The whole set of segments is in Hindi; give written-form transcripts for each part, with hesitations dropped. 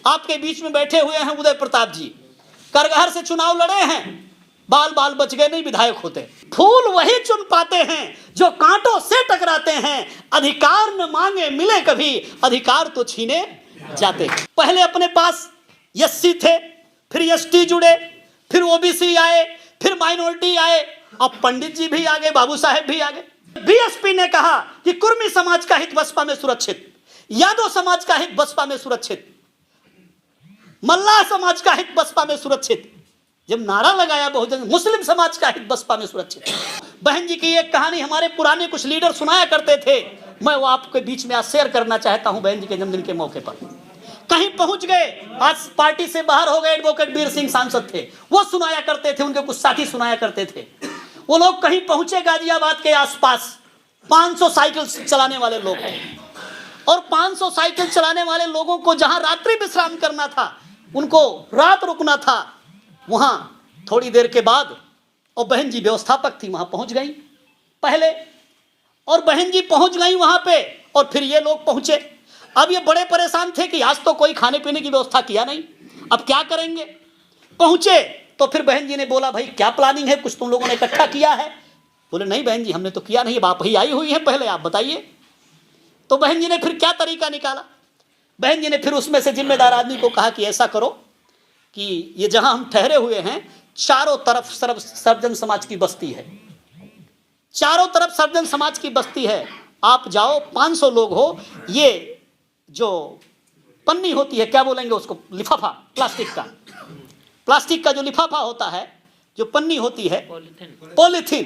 आपके बीच में बैठे हुए हैं उदय प्रताप जी, करगहर से चुनाव लड़े हैं, बाल बाल बच गए, नहीं विधायक होते। फूल वही चुन पाते हैं जो कांटों से टकराते हैं, अधिकार न मांगे मिले कभी, अधिकार तो छीने जाते। पहले अपने पास एससी थे, फिर एसटी जुड़े, फिर ओबीसी आए, फिर माइनॉरिटी आए, अब पंडित जी भी आ गए, बाबू साहेब भी आ गए। बीएसपी ने कहा कि कुर्मी समाज का हित बसपा में सुरक्षित, यादव समाज का हित बसपा में सुरक्षित, मल्लाह समाज का हित बसपा में सुरक्षित। जब नारा लगाया बहुजन, मुस्लिम समाज का हित बसपा में सुरक्षित। बहन जी की एक कहानी हमारे पुराने कुछ लीडर सुनाया करते थे, मैं वो आपके बीच में आज शेयर करना चाहता हूं। बहन जी के जन्मदिन के मौके पर कहीं पहुंच गए, आज पार्टी से बाहर हो गए, एडवोकेट वीर सिंह सांसद थे, वो सुनाया करते थे, उनके कुछ साथी सुनाया करते थे। वो लोग कहीं पहुंचे गाजियाबाद के आसपास, 500 साइकिल चलाने वाले लोग थे, और 500 साइकिल चलाने वाले लोगों को जहां रात्रि विश्राम करना था, उनको रात रुकना था, वहां थोड़ी देर के बाद, और बहन जी व्यवस्थापक थी, वहां पहुंच गई पहले, और बहन जी पहुंच गई वहां पे, और फिर ये लोग पहुंचे। अब ये बड़े परेशान थे कि आज तो कोई खाने पीने की व्यवस्था किया नहीं, अब क्या करेंगे। पहुंचे तो फिर बहन जी ने बोला, भाई क्या प्लानिंग है, कुछ तुम लोगों ने इकट्ठा किया है? बोले नहीं बहन जी, हमने तो किया नहीं, आप ही आई हुई हैं, पहले आप बताइए। तो बहन जी ने फिर क्या तरीका निकाला, बहन जी ने फिर उसमें से जिम्मेदार आदमी को कहा कि ऐसा करो कि ये जहां हम ठहरे हुए हैं, चारों तरफ सर्वजन समाज की बस्ती है, चारों तरफ सर्वजन समाज की बस्ती है, आप जाओ, 500 लोग हो, ये जो पन्नी होती है, क्या बोलेंगे उसको, लिफाफा, प्लास्टिक का जो लिफाफा होता है, जो पन्नी होती है, पॉलीथीन,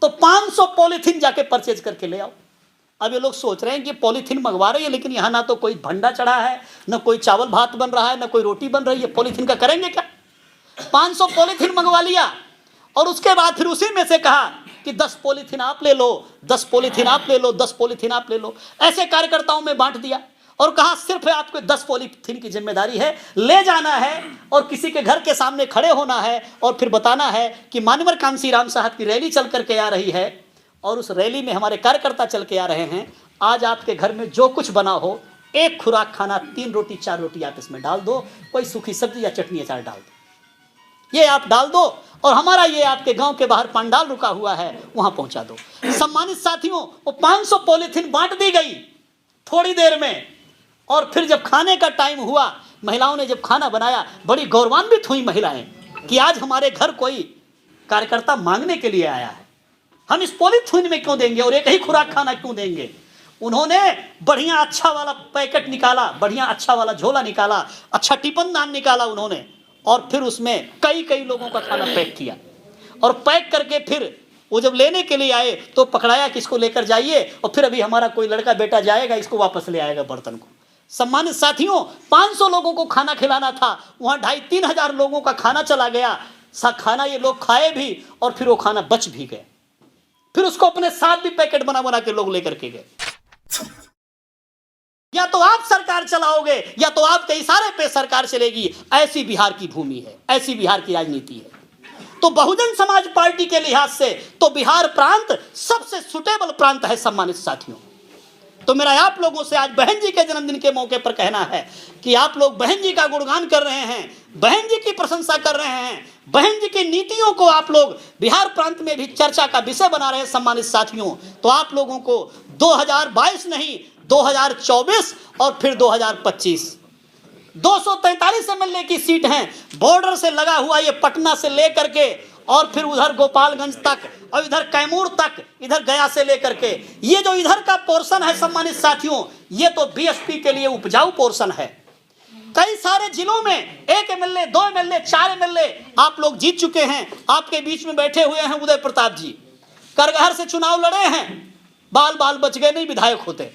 तो 500 पॉलीथीन जाके परचेज करके ले आओ। अब ये लोग सोच रहे हैं कि पॉलीथीन मंगवा रहे हैं, लेकिन यहाँ ना तो कोई भंडा चढ़ा है, ना कोई चावल भात बन रहा है, ना कोई रोटी बन रही है, पॉलीथीन का करेंगे क्या। 500 पॉलीथीन मंगवा लिया, और उसके बाद फिर उसी में से कहा कि 10 पॉलीथीन आप ले लो, 10 पॉलीथीन आप ले लो, 10 पॉलीथीन आप ले लो, ऐसे कार्यकर्ताओं में बांट दिया, और कहा सिर्फ आपको 10 पॉलीथीन की जिम्मेदारी है, ले जाना है, और किसी के घर के सामने खड़े होना है, और फिर बताना है कि मानवर कांसी राम साहब की रैली चल करके आ रही है, और उस रैली में हमारे कार्यकर्ता चल के आ रहे हैं, आज आपके घर में जो कुछ बना हो, एक खुराक खाना, 3 रोटी 4 रोटी आप इसमें डाल दो, कोई सूखी सब्जी या चटनी अचार डाल दो, ये आप डाल दो, और हमारा ये आपके गांव के बाहर पंडाल रुका हुआ है, वहां पहुंचा दो। सम्मानित साथियों, वो 500 पॉलीथीन बांट दी गई थोड़ी देर में, और फिर जब खाने का टाइम हुआ, महिलाओं ने जब खाना बनाया, बड़ी गौरवान्वित हुई महिलाएं कि आज हमारे घर कोई कार्यकर्ता मांगने के लिए आया है, हम इस पॉलीथीन में क्यों देंगे, और एक ही खुराक खाना क्यों देंगे। उन्होंने बढ़िया अच्छा वाला पैकेट निकाला, बढ़िया अच्छा वाला झोला निकाला, अच्छा टिफिन दान निकाला उन्होंने, और फिर उसमें कई लोगों का खाना पैक किया, और पैक करके फिर वो जब लेने के लिए आए तो पकड़ाया कि इसको लेकर जाइए, और फिर अभी हमारा कोई लड़का बेटा जाएगा, इसको वापस ले आएगा बर्तन को। सम्मानित साथियों, 500 लोगों को खाना खिलाना था, वहां 2,500-3 हजार लोगों का खाना चला गया। खाना ये लोग खाए भी, और फिर वो खाना बच भी गया, फिर उसको अपने साथ भी पैकेट बना के लोग लेकर के गए। या तो आप सरकार चलाओगे, या तो आपके इशारे पे सरकार चलेगी, ऐसी बिहार की भूमि है, ऐसी बिहार की राजनीति है। तो बहुजन समाज पार्टी के लिहाज से तो बिहार प्रांत सबसे सुटेबल प्रांत है। सम्मानित साथियों, तो मेरा आप लोगों से आज बहन जी के जन्मदिन के मौके पर कहना है कि आप लोग बहन जी का गुणगान कर रहे हैं, बहन जी की प्रशंसा कर रहे हैं, बहन जी की नीतियों को आप लोग बिहार प्रांत में भी चर्चा का विषय बना रहे हैं। सम्मानित साथियों, तो आप लोगों को 2022 नहीं, 2024 और फिर 2025 243 एमएलए की सीट हैं। बॉर्डर से लगा हुआ ये पटना से लेकर के, और फिर उधर गोपालगंज तक, और इधर कैमूर तक, इधर गया से लेकर के, ये जो इधर का पोर्शन है सम्मानित साथियों, ये तो बीएसपी के लिए उपजाऊ पोर्शन है। कई सारे जिलों में 1 एमएलए, 2 एमएलए, 4 एमएलए आप लोग जीत चुके हैं। आपके बीच में बैठे हुए हैं उदय प्रताप जी, करगहर से चुनाव लड़े हैं, बाल बाल बच गए, नहीं विधायक होते।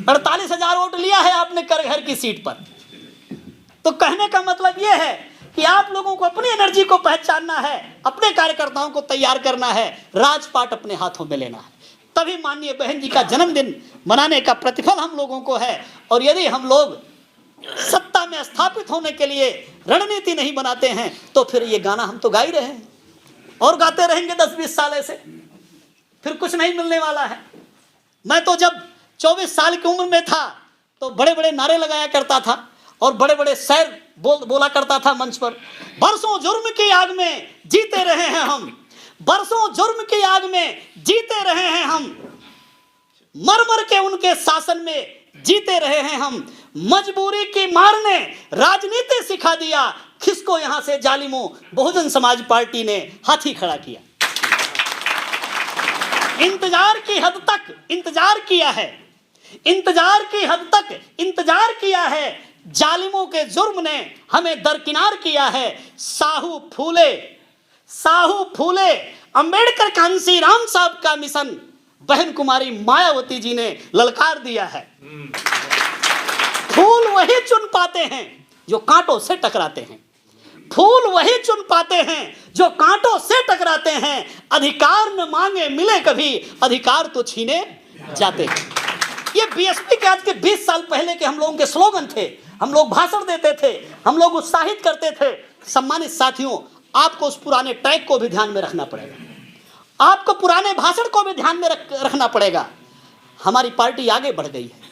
48,000 वोट लिया है आपने करगहर की सीट पर। तो कहने का मतलब यह है कि आप लोगों को अपनी एनर्जी को पहचानना है, अपने कार्यकर्ताओं को तैयार करना है, राजपाट अपने हाथों में लेना है, तभी माननीय बहन जी का जन्मदिन मनाने का प्रतिफल हम लोगों को है। और यदि हम लोग सत्ता में स्थापित होने के लिए रणनीति नहीं बनाते हैं, तो फिर ये गाना हम तो गा ही रहे हैं और गाते रहेंगे 10-20 साल ऐसे, फिर कुछ नहीं मिलने वाला है। मैं तो जब 24 साल की उम्र में था तो बड़े बड़े नारे लगाया करता था और बड़े बड़े शेर बोला करता था मंच पर। बरसों जुर्म की आग में जीते रहे हैं हम, बरसों जुर्म की आग में जीते रहे हैं हम, मर मर के उनके शासन में जीते रहे हैं हम। मजबूरी की मार ने राजनीति सिखा दिया, खिसको यहां से जालिमों, बहुजन समाज पार्टी ने हाथी खड़ा किया। इंतजार की हद तक इंतजार किया है, इंतजार की हद तक इंतजार किया है, जालिमों के जुर्म ने हमें दरकिनार किया है। साहू फूले अंबेडकर कांसी राम साहब का मिशन बहन कुमारी मायावती जी ने ललकार दिया है। फूल वही चुन पाते हैं जो कांटों से टकराते हैं, फूल वही चुन पाते हैं जो कांटों से टकराते हैं। अधिकार न मांगे मिले कभी, अधिकार तो छीने जाते हैं। ये बीएसपी के आज के 20 साल पहले के हम लोगों के स्लोगन थे। हम लोग भाषण देते थे, हम लोग उत्साहित करते थे। सम्मानित साथियों, आपको उस पुराने ट्रैक को भी ध्यान में रखना पड़ेगा, आपको पुराने भाषण को भी ध्यान में रखना पड़ेगा। हमारी पार्टी आगे बढ़ गई है।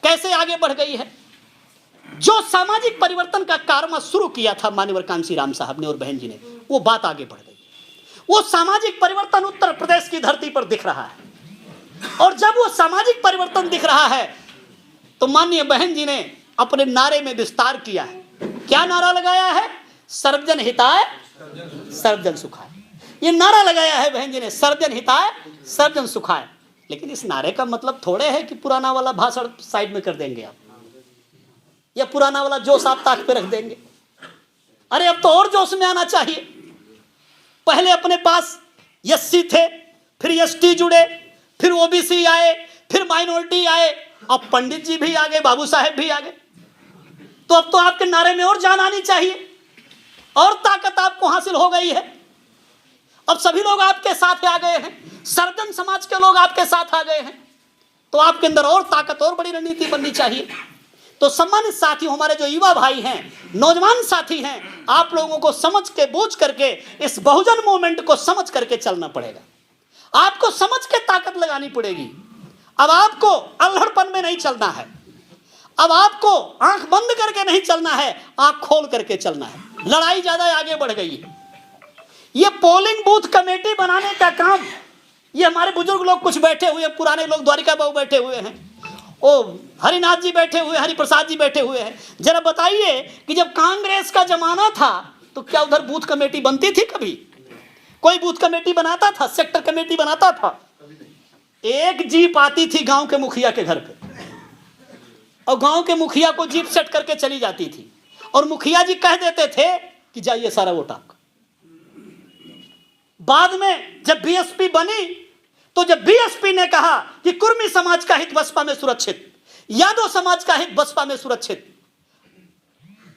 कैसे आगे बढ़ गई है? जो सामाजिक परिवर्तन का कारवा शुरू किया था माननीय कांसी राम साहब ने और बहन जी ने, वो बात आगे बढ़ गई। वो सामाजिक परिवर्तन उत्तर प्रदेश की धरती पर दिख रहा है, और जब वो सामाजिक परिवर्तन दिख रहा है तो माननीय बहन जी ने अपने नारे में विस्तार किया है। क्या नारा लगाया है? सर्वजन हिताय सर्वजन सुखाय। ये नारा लगाया है बहन जी ने, सर्वजन हिताय सर्वजन सुखाय। लेकिन इस नारे का मतलब थोड़े है कि पुराना वाला भाषण साइड में कर देंगे आप, या पुराना वाला जोश आप ताक पे रख देंगे। अरे अब तो और जोश में आना चाहिए। पहले अपने पास एससी थे, फिर एसटी जुड़े, फिर ओबीसी आए, फिर माइनॉरिटी आए, अब पंडित जी भी आ गए, बाबू साहेब भी आ गए। तो अब तो आपके नारे में और जान आनी चाहिए, और ताकत आपको हासिल हो गई है। अब सभी लोग आपके साथ आ गए हैं, सर्वजन समाज के लोग आपके साथ आ गए हैं, तो आपके अंदर और ताकत और बड़ी रणनीति बननी चाहिए। तो सम्मानित साथियों, हमारे जो युवा भाई हैं, नौजवान साथी हैं, आप लोगों को समझ के बूझ करके इस बहुजन मूवमेंट को समझ करके चलना पड़ेगा। आपको समझ के ताकत लगानी पड़ेगी। अब आपको अल्हड़पन में नहीं चलना है, अब आपको आंख बंद करके नहीं चलना है, आंख खोल करके चलना है। लड़ाई ज्यादा आगे बढ़ गई है। ये पोलिंग बूथ कमेटी बनाने का काम, ये हमारे बुजुर्ग लोग कुछ बैठे हुए, पुराने लोग, द्वारिका बाबू बैठे हुए हैं, ओ हरिनाथ जी बैठे हुए, हरिप्रसाद जी बैठे हुए हैं। जरा बताइए कि जब कांग्रेस का जमाना था तो क्या उधर बूथ कमेटी बनती थी? कभी कोई बूथ कमेटी बनाता था? सेक्टर कमेटी बनाता था? एक जीप आती थी गांव के मुखिया के घर पे, और गांव के मुखिया को जीप सेट करके चली जाती थी, और मुखिया जी कह देते थे कि जाइए सारा वोट आपका। बाद में जब बीएसपी बनी, तो जब बीएसपी ने कहा कि कुर्मी समाज का हित बसपा में सुरक्षित, यादव समाज का हित बसपा में सुरक्षित,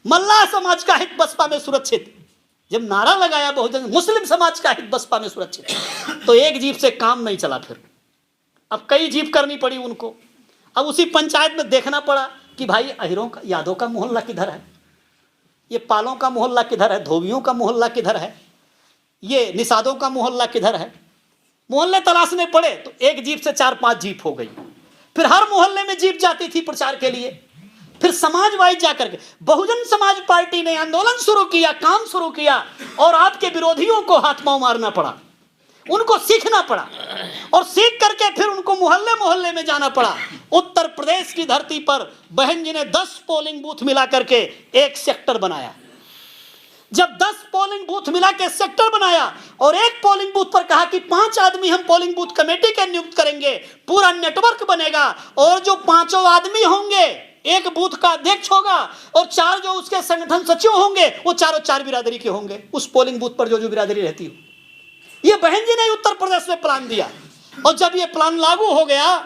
मल्लाह समाज का हित बसपा में सुरक्षित, जब नारा लगाया बहुजन मुस्लिम समाज का हित बसपा में सुरक्षित, तो एक जीप से काम नहीं चला। फिर अब कई जीप करनी पड़ी उनको। अब उसी पंचायत में देखना पड़ा कि भाई अहिरों का, यादव का मोहल्ला किधर है, ये पालों का मोहल्ला किधर है, धोबियों का मोहल्ला किधर है, ये निषादों का मोहल्ला किधर है। मोहल्ले तलाशने पड़े तो एक जीप से 4-5 जीप हो गई। फिर हर मोहल्ले में जीप जाती थी प्रचार के लिए। फिर समाज वाइज जाकर के बहुजन समाज पार्टी ने आंदोलन शुरू किया, काम शुरू किया, और आपके विरोधियों को हाथ पांव मारना पड़ा, उनको सीखना पड़ा, और सीख करके फिर उनको मोहल्ले मोहल्ले में जाना पड़ा। उत्तर प्रदेश की धरती पर बहन जी ने 10 पोलिंग बूथ मिला करके एक सेक्टर बनाया। जब 10 पोलिंग बूथ मिला के सेक्टर बनाया और एक पोलिंग बूथ पर कहा कि 5 आदमी हम पोलिंग बूथ कमेटी के नियुक्त करेंगे, पूरा नेटवर्क बनेगा, और जो 5 आदमी होंगे, एक बूथ का अध्यक्ष होगा, और 4 जो उसके संगठन सचिव होंगे, वो चारों 4 बिरादरी के होंगे, उस पोलिंग बूथ पर जो बिरादरी रहती हो। ये बहन जी ने उत्तर प्रदेश में प्लान दिया, और जब ये प्लान लागू हो गया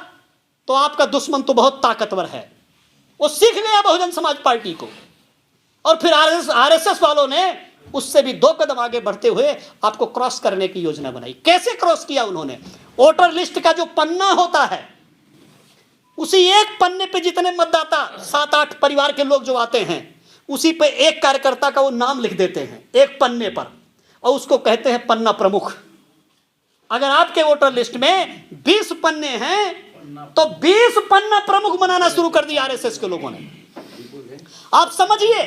तो आपका दुश्मन तो बहुत ताकतवर है, वो सीख गया बहुजन समाज पार्टी को। और फिर आरएसएस वालों ने उससे भी 2 कदम आगे बढ़ते हुए आपको क्रॉस करने की योजना बनाई। कैसे क्रॉस किया उन्होंने? वोटर लिस्ट का जो पन्ना होता है, उसी एक पन्ने पे जितने मतदाता, 7-8 परिवार के लोग जो आते हैं, उसी पे एक कार्यकर्ता का वो नाम लिख देते हैं एक पन्ने पर, और उसको कहते हैं पन्ना प्रमुख। अगर आपके वोटर लिस्ट में 20 पन्ने हैं तो 20 पन्ना प्रमुख बनाना शुरू कर दिया आरएसएस के लोगों ने। आप समझिए,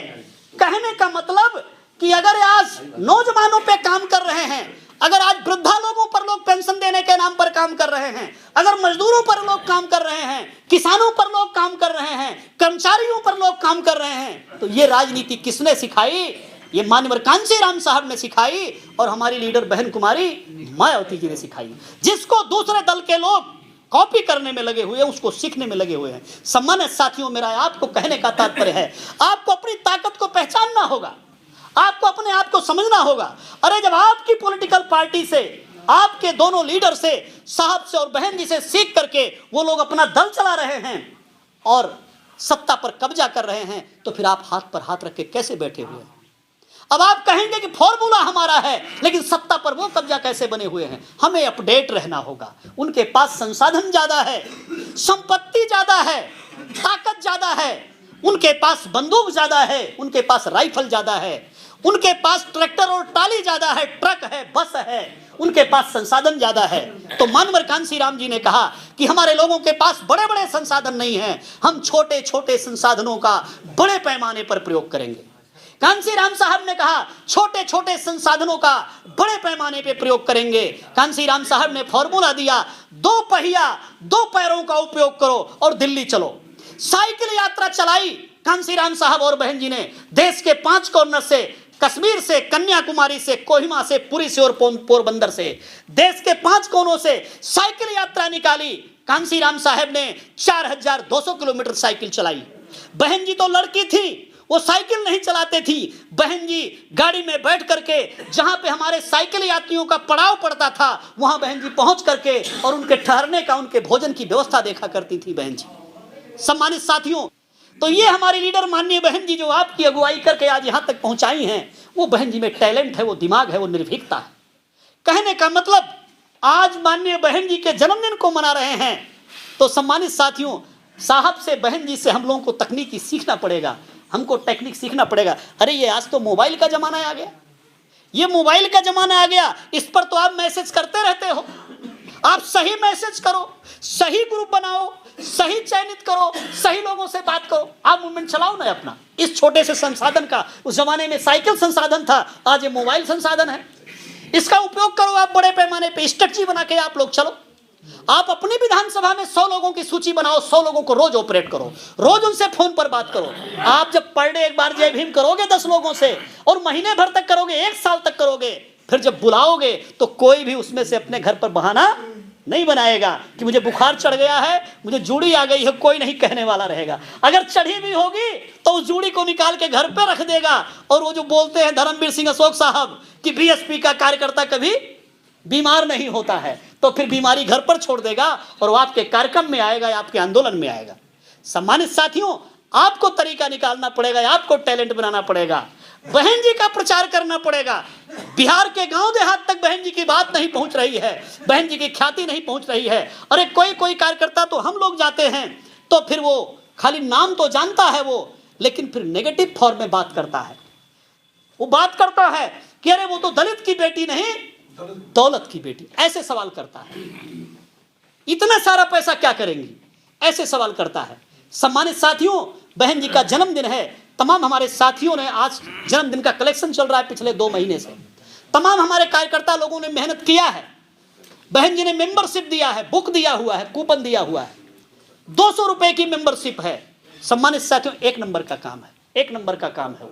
कहने का मतलब कि अगर आज नौजवानों पे काम कर रहे हैं, अगर आज वृद्धा लोगों पर लोग पेंशन देने के नाम पर काम कर रहे हैं, अगर मजदूरों पर लोग काम कर रहे हैं, किसानों पर लोग काम कर रहे हैं, कर्मचारियों पर लोग काम कर रहे हैं, तो ये राजनीति किसने सिखाई? ये माननीय कांशीराम साहब ने सिखाई और हमारी लीडर बहन कुमारी मायावती जी ने सिखाई, जिसको दूसरे दल के लोग कॉपी करने में लगे हुए हैं, उसको सीखने में लगे हुए हैं। सम्मानित साथियों, मेरा आपको कहने का तात्पर्य है, आपको अपनी ताकत को पहचानना होगा, आपको अपने आप को समझना होगा। अरे जब आपकी पॉलिटिकल पार्टी से, आपके दोनों लीडर से, साहब से और बहन जी से सीख करके वो लोग अपना दल चला रहे हैं और सत्ता पर कब्जा कर रहे हैं, तो फिर आप हाथ पर हाथ रख के कैसे बैठे हुए हैं? अब आप कहेंगे कि फॉर्मूला हमारा है, लेकिन सत्ता पर वो कब्जा कैसे बने हुए हैं? हमें अपडेट रहना होगा। उनके पास संसाधन ज्यादा है, संपत्ति ज्यादा है, ताकत ज्यादा है, उनके पास बंदूक ज्यादा है, उनके पास राइफल ज्यादा है, उनके पास ट्रैक्टर और ट्राली ज्यादा है, ट्रक है, बस है, उनके पास संसाधन ज्यादा है। तो मानवर कांशीराम जी ने कहा कि हमारे लोगों के पास बड़े बड़े संसाधन नहीं हैं, हम छोटे छोटे संसाधनों का बड़े पैमाने पर प्रयोग करेंगे। कांशीराम साहब ने कहा छोटे छोटे संसाधनों का बड़े पैमाने पे प्रयोग करेंगे। कांशीराम साहब ने फॉर्मूला दिया, 2 पहिया 2 पैरों का उपयोग करो और दिल्ली चलो। साइकिल यात्रा चलाई कांशीराम साहब और बहन जी ने, देश के 5 कॉर्नर से, कश्मीर से, कन्याकुमारी से, कोहिमा से, पुरी से और पोरबंदर से, देश के 5 कोनों से साइकिल यात्रा निकाली। कांशीराम साहब ने 4200 किलोमीटर साइकिल चलाई। बहन जी तो लड़की थी, वो साइकिल नहीं चलाते थी। बहन जी गाड़ी में बैठ करके जहां पे हमारे साइकिल यात्रियों का पड़ाव पड़ता था, वहां बहन जी पहुंच करके और उनके ठहरने का, उनके भोजन की व्यवस्था देखा करती थी बहन जी। सम्मानित साथियों, तो ये हमारी लीडर माननीय बहन जी जो आपकी अगुवाई करके आज यहां तक पहुंचाई हैं, वो बहन जी में टैलेंट है, वो दिमाग है, वो निर्भीकता है। कहने का मतलब, आज माननीय बहन जी के जन्मदिन को मना रहे हैं, तो सम्मानित साथियों, साहब से, बहन जी से हम लोगों को तकनीकी सीखना पड़ेगा, हमको टेक्निक सीखना पड़ेगा। अरे ये आज तो मोबाइल का जमाना आ गया, ये मोबाइल का जमाना आ गया, इस पर तो आप मैसेज करते रहते हो। आप सही मैसेज करो, सही ग्रुप बनाओ, सही चयनित करो, सही लोगों से बात करो, आप मूवमेंट चलाओ ना अपना। इस छोटे से संसाधन का, उस जमाने में साइकिल संसाधन था, आज ये मोबाइल संसाधन है, इसका उपयोग करो। आप बड़े पैमाने पे स्ट्रेटजी बना के आप लोग चलो। आप अपनी विधानसभा में 100 लोगों की सूची बनाओ, 100 लोगों को रोज ऑपरेट करो, रोज उनसे फोन पर बात करो। आप जब पर डे एक बार जय भीम करोगे 10 लोगों से, और महीने भर तक करोगे, 1 साल तक करोगे, फिर जब बुलाओगे तो कोई भी उसमें से अपने घर पर बहाना नहीं बनाएगा कि मुझे बुखार चढ़ गया है, मुझे जूड़ी आ गई है, कोई नहीं कहने वाला रहेगा। अगर चढ़ी भी होगी तो उस जूड़ी को निकाल के घर पे रख देगा। और वो जो बोलते हैं धर्मवीर सिंह अशोक साहब कि बीएसपी का कार्यकर्ता कभी बीमार नहीं होता है, तो फिर बीमारी घर पर छोड़ देगा और वो आपके कार्यक्रम में आएगा, आपके आंदोलन में आएगा। सम्मानित साथियों, आपको तरीका निकालना पड़ेगा, आपको टैलेंट बनाना पड़ेगा, बहन जी का प्रचार करना पड़ेगा। बिहार के गांव देहात तक बहन जी की बात नहीं पहुंच रही है, बहन जी की ख्याति नहीं पहुंच रही है। अरे कोई कार्यकर्ता तो हम लोग जाते हैं तो फिर वो खाली नाम तो जानता है वो, लेकिन फिर नेगेटिव फॉर्म में बात करता है। वो बात करता है कि अरे वो तो दलित की बेटी नहीं, दौलत की बेटी, ऐसे सवाल करता है। इतना सारा पैसा क्या करेंगी, ऐसे सवाल करता है। सम्मानित साथियों, बहन जी का जन्मदिन है, तमाम हमारे साथियों ने आज जन्मदिन का कलेक्शन चल रहा है पिछले 2 महीने से, तमाम हमारे कार्यकर्ता लोगों ने मेहनत किया है। बहन जी ने मेंबरशिप दिया है, बुक दिया हुआ है, कूपन दिया हुआ है, 200 रुपए की मेंबरशिप है। सम्मानित साथियों, 1 नंबर का काम है, 1 नंबर का काम है।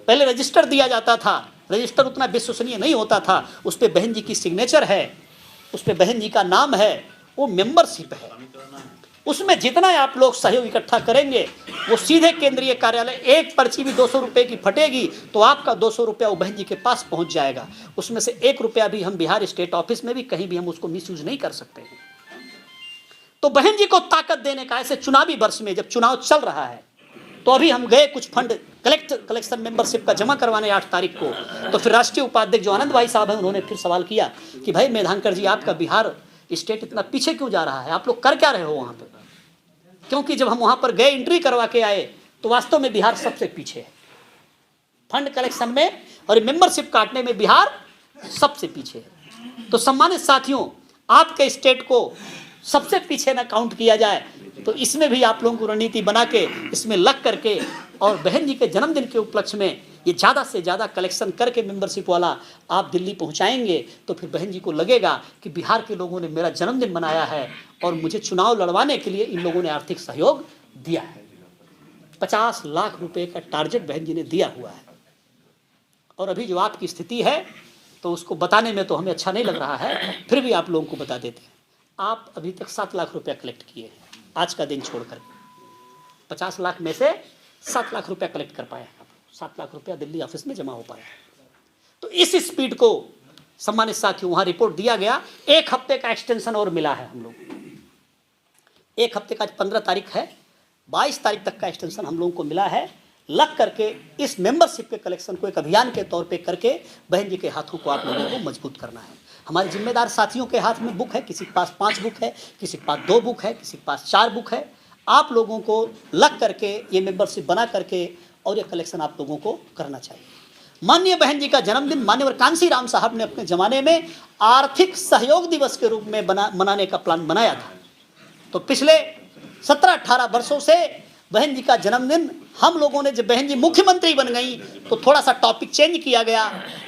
पहले रजिस्टर दिया जाता था, रजिस्टर उतना विश्वसनीय नहीं होता था, उस पर बहन जी की सिग्नेचर है, उस पर बहन जी का नाम है, वो मेंबरशिप है। उसमें जितना आप लोग सहयोग इकट्ठा करेंगे वो सीधे केंद्रीय कार्यालय, एक पर्ची भी 200 रुपए की फटेगी तो आपका 200 रुपया वो बहन जी के पास पहुंच जाएगा। उसमें से 1 रुपया भी हम बिहार स्टेट ऑफिस में भी कहीं भी हम उसको मिसयूज नहीं कर सकते हैं। तो बहन जी को ताकत देने का, ऐसे चुनावी वर्ष में जब चुनाव चल रहा है, तो अभी हम गए कुछ फंड कलेक्शन मेंबरशिप का जमा करवाने 8 तारीख को, तो फिर राष्ट्रीय उपाध्यक्ष जो आनंद भाई साहब हैं, उन्होंने फिर सवाल किया कि भाई मेधांकर जी, आपका बिहार स्टेट इतना पीछे क्यों जा रहा है, आप लोग कर क्या रहे हो वहाँ पे? क्योंकि जब हम वहाँ पर गए, एंट्री करवा के आए, तो वास्तव में बिहार सबसे पीछे है फंड कलेक्शन में, और मेंबरशिप काटने में बिहार सबसे पीछे है। तो सम्मानित साथियों, आपके स्टेट को सबसे पीछे ना काउंट किया जाए। तो इसमें भी आप लोगों को रणनीति बना के इसमें लग करके और बहन जी के जन्मदिन के उपलक्ष्य में ये ज़्यादा से ज़्यादा कलेक्शन करके मेंबरशिप वाला आप दिल्ली पहुंचाएंगे तो फिर बहन जी को लगेगा कि बिहार के लोगों ने मेरा जन्मदिन मनाया है और मुझे चुनाव लड़वाने के लिए इन लोगों ने आर्थिक सहयोग दिया है। 50 लाख रुपए का टारगेट बहन जी ने दिया हुआ है। और अभी जो आपकी स्थिति है तो उसको बताने में तो हमें अच्छा नहीं लग रहा है, फिर भी आप लोगों को बता देते हैं। आप अभी तक 7 लाख रुपया कलेक्ट किए हैं, आज का दिन छोड़कर 50 लाख में से 7 लाख रुपया कलेक्ट कर पाए हैं। 7 लाख रुपया दिल्ली ऑफिस में जमा हो पाया। तो इस स्पीड को सम्मानित साथियों वहां रिपोर्ट दिया गया। 1 हफ्ते का एक्सटेंशन और मिला है हम लोग। 1 हफ्ते का 15 तारीख है, 22 तारीख तक का एक्सटेंशन हम लोगों को मिला है। लग करके इस मेंबरशिप के कलेक्शन को एक अभियान के तौर पे करके बहन जी के हाथों को आप लोगों को मजबूत करना है। हमारे जिम्मेदार साथियों के हाथ में बुक है, किसी के पास 5 बुक है, किसी के पास 2 बुक है, किसी के पास 4 बुक है। आप लोगों को लग करके ये मेंबरशिप बना करके और ये कलेक्शन आप लोगों को करना चाहिए। माननीय बहन जी का जन्मदिन माननीय कांसीराम साहब ने अपने जमाने में आर्थिक सहयोग दिवस के रूप में मनाने का प्लान बनाया था। तो पिछले 17-18 वर्षों से बहन जी का जन्मदिन हम लोगों ने, जब बहन जी मुख्यमंत्री बन गई तो थोड़ा सा टॉपिक चेंज किया गया,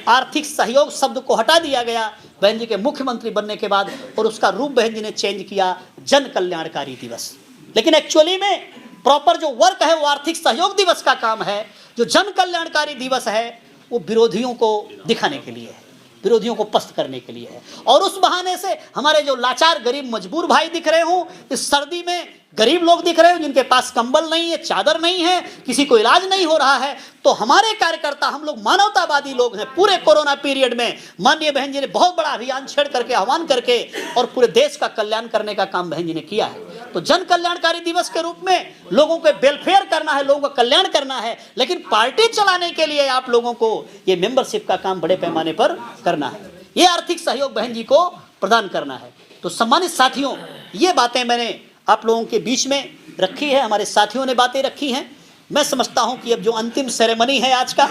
आर्थिक सहयोग शब्द को हटा दिया गया बहन जी के मुख्यमंत्री बनने के बाद, और उसका रूप बहन जी ने चेंज किया जन कल्याणकारी दिवस। लेकिन एक्चुअली में प्रॉपर जो वर्क है वो आर्थिक सहयोग दिवस का काम है। जो जन कल्याणकारी दिवस है वो विरोधियों को दिखाने के लिए है, विरोधियों को पस्त करने के लिए है। और उस बहाने से हमारे जो लाचार गरीब मजबूर भाई दिख रहे हो, इस सर्दी में गरीब लोग दिख रहे हो जिनके पास कंबल नहीं है, चादर नहीं है, किसी को इलाज नहीं हो रहा है, तो हमारे कार्यकर्ता, हम लोग मानवतावादी लोग हैं। पूरे कोरोना पीरियड में माननीय बहन जी ने बहुत बड़ा अभियान छेड़ करके, आह्वान करके और पूरे देश का कल्याण करने का काम बहन जी ने किया है। तो जन कल्याणकारी दिवस के रूप में लोगों को वेलफेयर करना है, लोगों का कल्याण करना है, लेकिन पार्टी चलाने के लिए आप लोगों को ये मेंबरशिप का काम बड़े पैमाने पर करना है, ये आर्थिक सहयोग बहन जी को प्रदान करना है। तो सम्मानित साथियों, ये बातें मैंने आप लोगों के बीच में रखी है, हमारे साथियों ने बातें रखी हैं। मैं समझता हूं कि अब जो अंतिम सेरेमनी है आज का,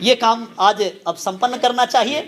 ये काम आज अब संपन्न करना चाहिए।